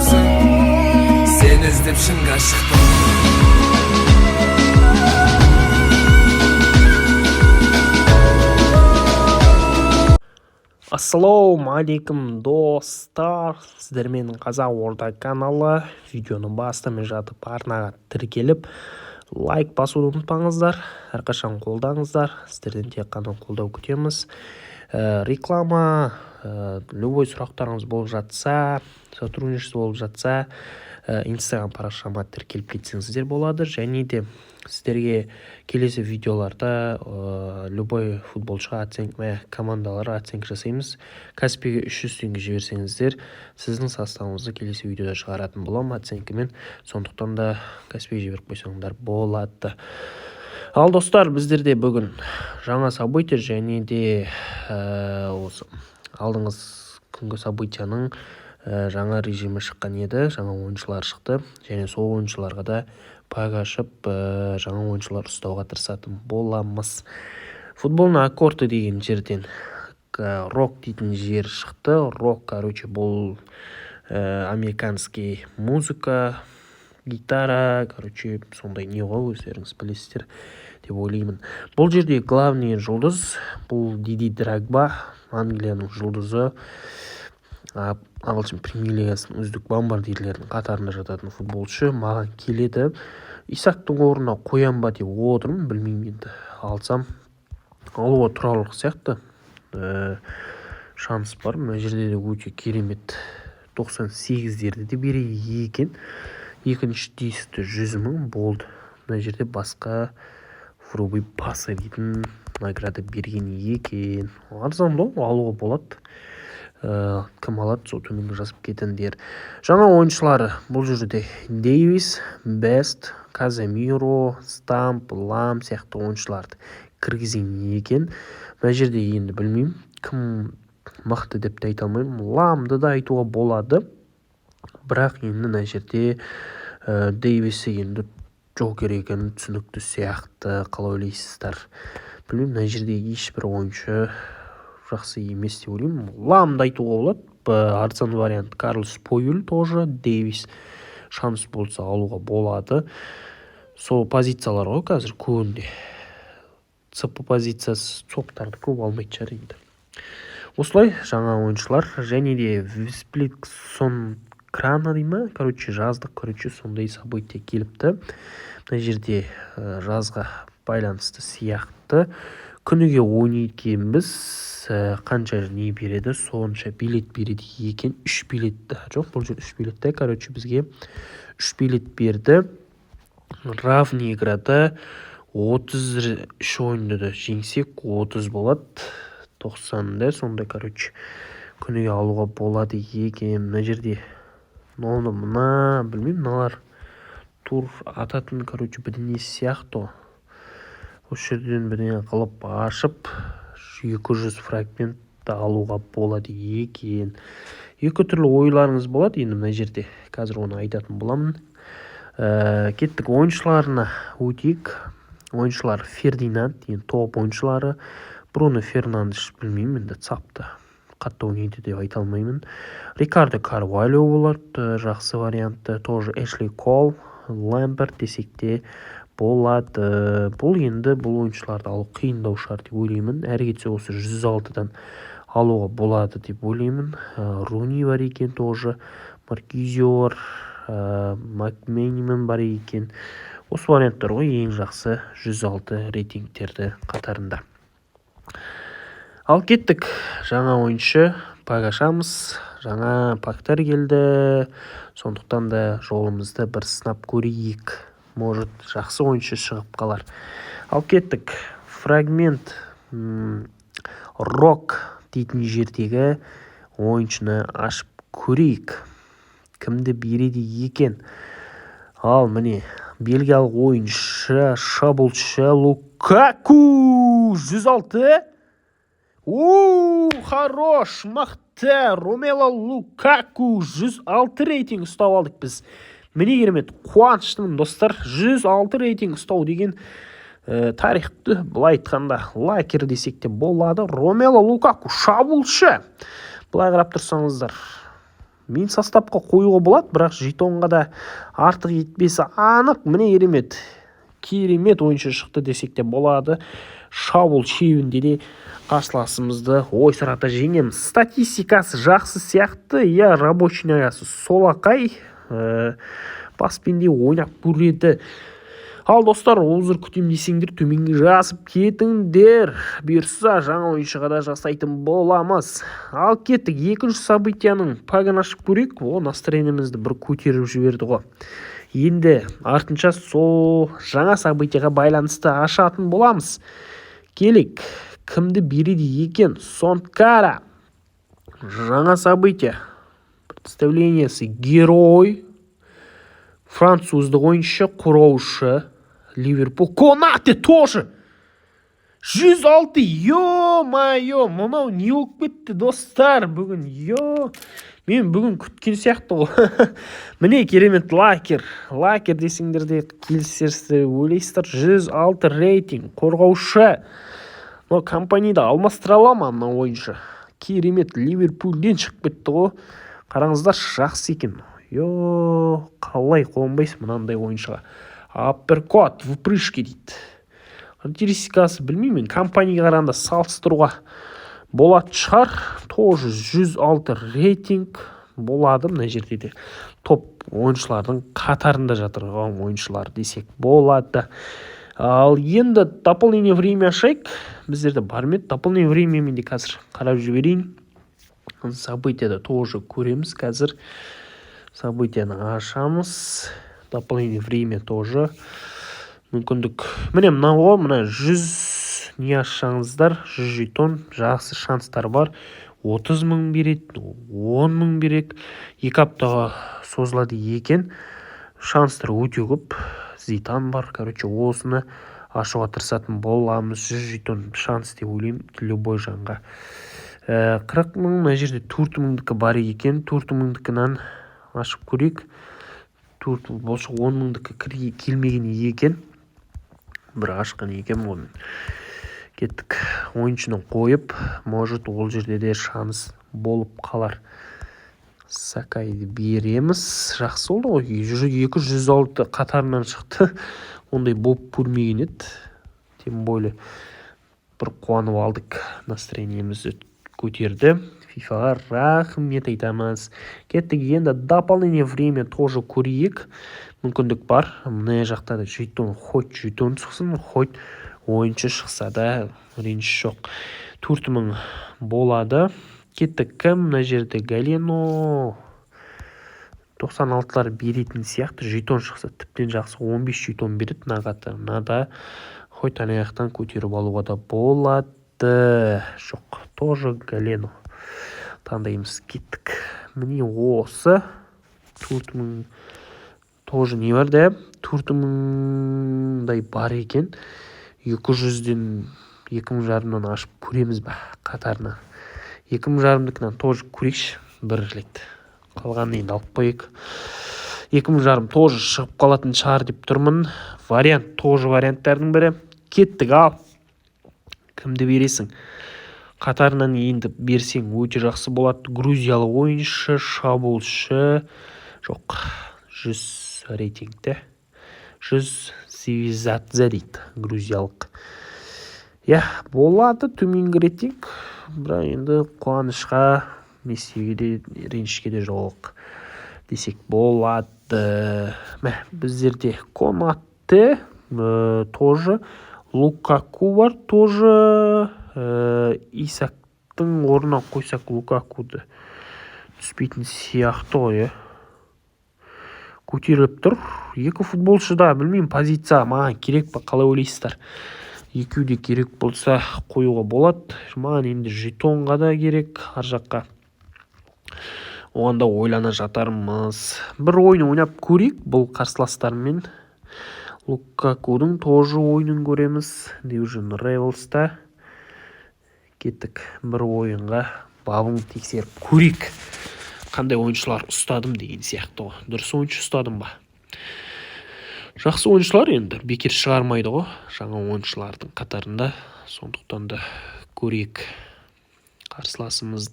адамсың, сен іздеп шынға шықтым. Ассалаумағалейкум достар, сіздермен Қазақ Орда каналы. Видеоны бастымен жатып арнаға тіркеліп лайк басуды ұмытпаңыздар, әрқашан қолдаңыздар. Сіздерден тек қана қолдау күтеміз. Реклама, любой сұрақтарыңыз болып жатса, сотрудничество болып жатса, инстаграм парақшама тіркеліп кетсеңіздер болады. Және де сіздерге келесі видеоларда любой футболшыға оценка, командаларға оценка жасаймыз. Каспиге 300 теңге жіберсеңіздер, сіздің составыңызды келесі видеода шығаратын боламын оценкамен. Сондықтан да Каспиге жіберіп қойсаңдар болады. Ал достар, біздерде бүгін жаңа события және де осы алдыңыз күнгі событияның жаңа режимі шыққан еді, жаңа ойыншылар шықты, және сол ойыншыларға да пак ашып жаңа ойыншылар ұстауға тырысатын боламыз. Футболный аккорды деген жерден рок дейтін жер шықты. Рок, бұл американский музыка, гитара, сондай не ғой, өздеріңіз білесіздер деп ойлаймын. Бұл жерде главный жұлдыз, бұл Диди Дрогба, Англияның жұлдызы, ағылшын премьер лигасының үздік бомбардирлердің қатарында жататын футболшы. Маған келеді. Исактың орнына қоям ба деп отырмын, білмеймін, енді алсам алуға тұрарлық сияқты. Шанс бар. Мына жерде де өте керемет 98-дерді де береді екен. Екінші дисті 100 мың болды. Мына жерде басқа Фруби Пасы дейтін награда берген екен. Арзанды алуға болады. Кім алады, сол төменге жазып кетіңдер. Жаңа ойыншылары бұл жерде Дейвис, Бест, Каземиро, Стамп, Лам сияқты ойыншыларды кіргізген екен. Мына жерде енді білмеймін, кім мықты деп те айта алмаймын. Ламды да айтуға болады. Бірақ енді мына жерде Дейвисі енді Джокер екені түсінікті сияқты. Қалай ойлайсыздар? Білмеймін, мына жерде ешбір ойыншы жақсы емес деп ойлаймын. Ламды айтуға болады. Арзан вариант Карлос Пойюль тоже, Дейвис шанс болса алуға болады. Сол позициялар ғой қазір көбінде. ЦП позициясы соптарды көп алмайды шығар енді. Осылай жаңа ойыншылар, және де Виспликсон крана дейма, жаздық, сондай события келіпті. Мына жерде жазға байланысты сияқты. Күніге ойнайтынбыз, қанша не береді, сонша билет береді екен. 3 билетті, жоқ, бұл жер 3 билетті, бізге 3 билет берді. Равный играда 33 ойынды да жеңсек 30 болады. 90-да, сонда, күніге алуға болады екен. Мына жерде, мына, білмеймін, мыналар тур ататын, бірдеңе сияқты. Осы жерден бірдеңе қылып ашып, 200 фрагментті алуға болады екен. Екі түрлі ойларыңыз болады, енді мына жерде қазір оны айтатын боламын. Кеттік ойыншыларына өтейік. Ойыншылар Фердинанд, топ ойыншылары. Бруно Фернандеш білмеймін, енді цапты қатты ойнайды деп айта алмаймын. Рикардо Карвальо болады, жақсы вариантты. Тоже Эшли Кол, Лэмпард десек те болады. Бұл енді бұл ойыншыларды алу қиындау шығар деп ойлаймын. Әрі кетсе осы 106-дан алуға болады деп ойлаймын. Руни бар екен тоже, Маркизиор, Макменимен бар екен. Осы варианттар ғой ең жақсы 106 рейтингтерді қатарында. Ал кеттік, жаңа ойыншы пак ашамыз. Жаңа пактар келді. Сондықтан да жолымызды бір сынап көрейік. Может, жақсы ойыншы шығып қалар. Ал кеттік, фрагмент рок дейтін жердегі ойыншыны ашып көрейік. Кімді береді екен? Ал міне, бельгиялық ойыншы, шабуылшы Лукаку 106. Хорош, мықты. Ромело Лукаку 106 рейтинг ұстап алдық біз. Міне керемет, қуаныштымын достар. 106 рейтинг ұстау деген тарихты былай айтқанда лайкер десек те болады. Ромело Лукаку шабуылшы. Былай қарап тұрсаңыздар, мен составқа қоюға болады, бірақ жетонға да артық етпесі анық. Міне керемет ойыншы шықты десек те болады. Шабуыл шебінде де қарсыласымызды ойсырата жеңеміз. Статистикасы жақсы сияқты. Рабочаясы солақай паспенде ойнап көреді. Ал достар, озыр күтем десеңдер төменге жазып кетіңдер. Бұйырса жаңа ойыншыға да жасайтын боламыз. Ал кеттік екінші событияның пагын ашып көрейік. Настроениемізді бір көтеріп жіберді ғой. Енді артынша сол жаңа событияға байланысты ашатын боламыз. Келік, кімді береді екен? Сонткара. Жаңа события. Представлениясы герой. Француздық ойыншы, қорғаушы. Ливерпуль. Конате тоже. 106. Ё-майё, мынау не болып кетті достар бүгін? Мен бүгін күткен сияқты ғой. Міне керемет лакер. Лакер десеңдер де келісерсіздер, ойлайсыздар. 106 рейтинг. Қорғаушы. Компанияда алмастыра ала ма мына ойыншы? Керемет Ливерпульден шығып кетті ғой. Қараңыздар, жақсы екен. Қалай қонбайсыз мынандай ойыншыға? Апперкот, выпрыжки дейді. Характеристикасы білмеймін. Компанияға қарағанда салыстыруға болады шығар. Тоже 106 рейтинг болады. Мына жерде де топ ойыншылардың қатарында жатыр ойыншылар десек болады. Ал енді дополнение время ашайық. Біздерде бар ма еді? Дополнение время менде қазір қарап жіберейін. Событияда тоже көреміз қазір. Событияны ашамыз. Дополнение время тоже. Мүмкіндік. Міне мына 100 не ашсаңыздар, 100 жетон, жақсы шанстар бар. 30 мың береді, 10 мың берек. 2 аптаға созылады екен. Шанстар өте көп. Зитан бар. Осыны ашуға тырысатын боламыз. 100 жетон шанс деп ойлаймын. Любой жанға. 40 мың, мына жерде 4 мыңдікі бар екен. 4 мыңдікінен ашып көрейік. 4 болшы 10 мыңдікі келмеген екен. Бір ашқан екен оны. Кеттік. Ойыншының қойып, может ол жерде де шанс болып қалар. Сакайды береміз. Жақсы oldu ғой. 206 қатарынан шықты. Ондай болып көрмеген еді. Тем более бір қуанып алдық. Настроениемізді көтерді. FIFA-ға рахмет айтамыз. Кеттік енді дополнение время тоже көрейік. Мүмкіндік бар. Мына жақта да жетон, хоть жетон шықсын, хоть ойыншы шықса да реніш жоқ. 4 мың болады. Кеттік кім? Мына жерде Галено. 96-лар беретін сияқты. Жетон шықса тіптен жақсы. 15 жетон береді. Нағада хоть аяқтан көтеріп алуға да болады. Жоқ. Тоже Галено. Таңдаймыз. Кеттік. Міне осы 4 мың тоже не бар да? 4 мыңдай бар екен. 200-ден 2,5-мыңнан ашып көреміз ба қатарына? 2,5-мыңдікінен тоже көрейікші бір рет. Қалғанын енді алып қойық. 2,5 тоже шығып қалатын шығар деп тұрмын. Вариант тоже варианттардың бірі. Кеттік ал. Кімді бересің? Қатарынан енді берсең өте жақсы болады. Грузиялы ойыншы, шабуылшы. Жоқ. 100 рейтингті. 100 Сивизадзе дейді. Грузиялық. Болады төменгі рейтинг. Бірақ енді қуанышқа, Мессиге де, ренішке де жоқ десек болады. Біздерде Конате тоже. Лукаку бар. Тоже Исактың орнына қойсақ Лукакуды түспейтін сияқты ғой. Көтеріліп тұр. Екі футболшы да, білмеймін, позиция маған керек па, қалай ойлайсыздар? Екеу де керек болса қоюға болады. Маған енді жетонға да керек ар жаққа. Оған да ойлана жатармыз. Бір ойын ойнап көрейік бұл қарсыластармен. Лукакудың тоже ойынын көреміз. Division Rivals'та. Кеттік бір ойынға бабын тексеріп көрейік. Қандай ойыншылар ұстадым деген сияқты ғой. Дұрыс ойыншы ұстадым ба? Жақсы ойыншылар енді бекер шығармайды ғой. Жаңа ойыншылардың қатарында. Сондықтан да көрейік. қарсыласымыз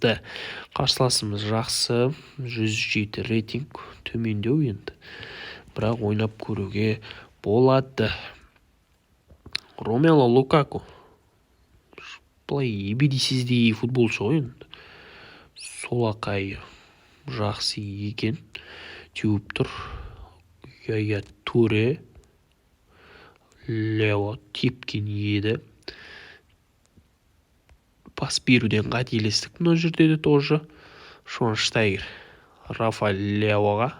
жақсы, 107 рейтинг, төмендеу енді, бірақ ойнап көруге болады. Ромело Лукаку былай ебедейсіздей футболшы ғой енді, солақай жақсы екен, теуіп тұр. Яя Туре Лео тепкен еді, пас беруден қателестік мына жерде де тоже. Швайнштайгер Рафаэль Леоға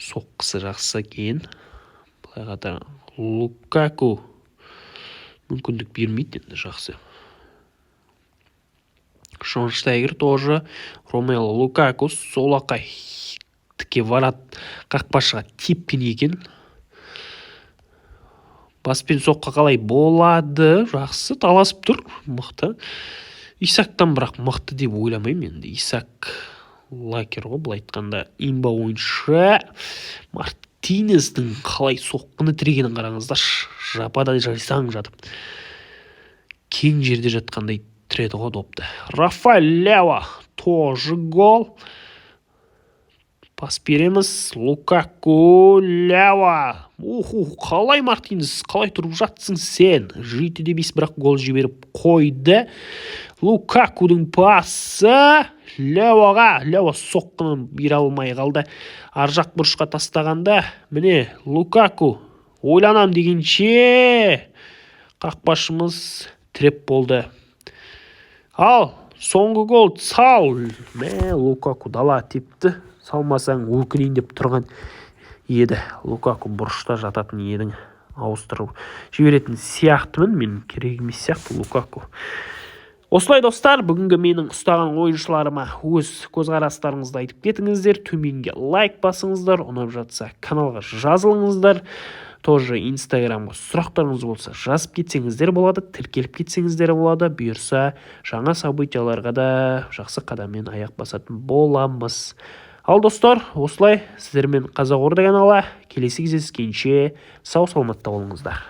соққысы жақсы екен. Былай қатар Лукаку мүмкіндік бермейді енді, жақсы. Швайнштайгер тоже Ромело Лукаку солақай тіке варат қақпашыға тепкен екен. Баспен соққа қалай болады, жақсы таласып тұр, мықты. Исактан бірақ мықты деп ойламаймын енді. Исак лакер ғой, былай айтқанда имба ойыншы. Мартинездің қалай соққыны тірегенін қараңыздар, жапада жайсаң жатып, кең жерде жатқандай тіреді ғой допты. Рафаэль Лео тоже гол. Пас береміз. Лукаку Лео. Қалай Мартинез, қалай тұрып жатсың сен? 7-де 5 бірақ гол жіберіп қойды. Лукакудың пасы Леоға. Лео соққыны бере алмай қалды. Аржақ бұрышқа тастағанда, міне Лукаку ойланам дегенше қақпашымыз тіреп болды. Ал, соңғы гол сал. Лукаку дала тепті. Салмасаң өкінейін деп тұрған еді. Лукаку бұрышта жататын едің, ауыстырып жіберетін сияқтымын, мен керек емес сияқты Лукаку. Осылай достар, бүгінгі менің ұстаған ойыншыларыма өз көзқарастарыңызды айтып кетіңіздер, төменге лайк басыңыздар, ұнап жатса каналға жазылыңыздар. Тоже инстаграмға сұрақтарыңыз болса жазып кетсеңіздер болады, тіркеліп кетсеңіздер болады. Бұйырса жаңа событияларға да жақсы қадаммен аяқ басатын боламыз. Ал достар, осылай сіздермен Қазақ Орда каналы келесі кездескенше сау саламатта болыңыздар.